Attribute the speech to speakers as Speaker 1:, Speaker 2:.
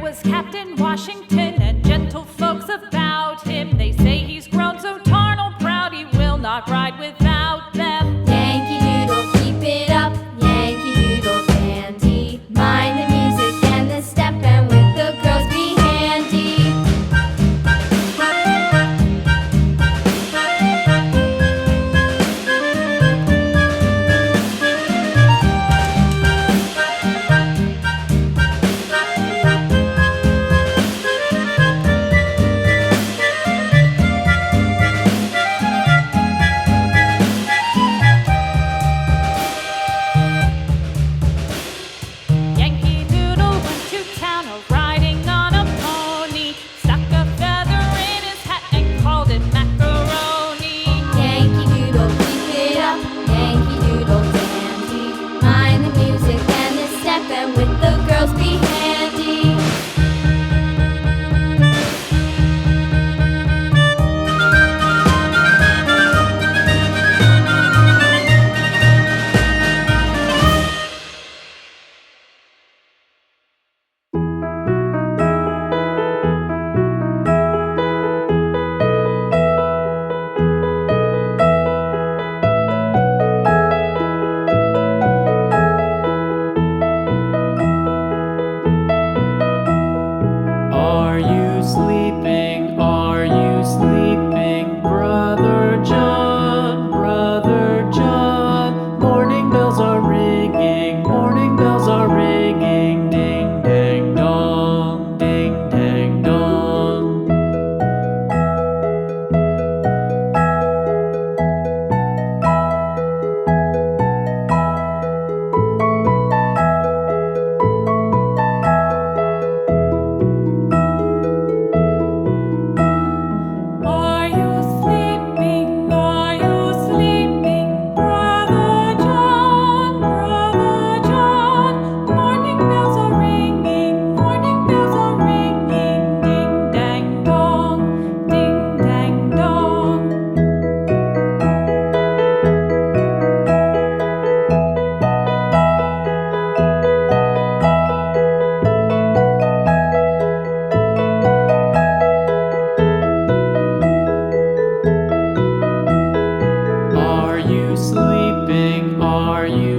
Speaker 1: was Captain Washington, and gentle folks about him, they say he's grown so tarnal proud he will not ride without them.
Speaker 2: Yankee Doodle, keep it up, Yankee Doodle dandy. Mind the music and the step, and with the girls be handy.
Speaker 1: Yankee Doodle went to town riding on a pony, stuck a feather in his hat and called it macaroni.
Speaker 2: Yankee Doodle, keep it up, Yankee Doodle dandy. Mind the music and the step, and with the girls be handy.
Speaker 3: Are you sleeping? Are you sleeping, Brother John? Brother John. Morning bells are ringing, morning bells are ringing. Ding dang dong, ding dang dong.
Speaker 1: Are you sleeping? Are you sleeping, Brother John? Brother John. Morning bells are ringing, morning bells are ringing. Ding dang dong, ding dang dong.
Speaker 3: Are you sleeping? Are you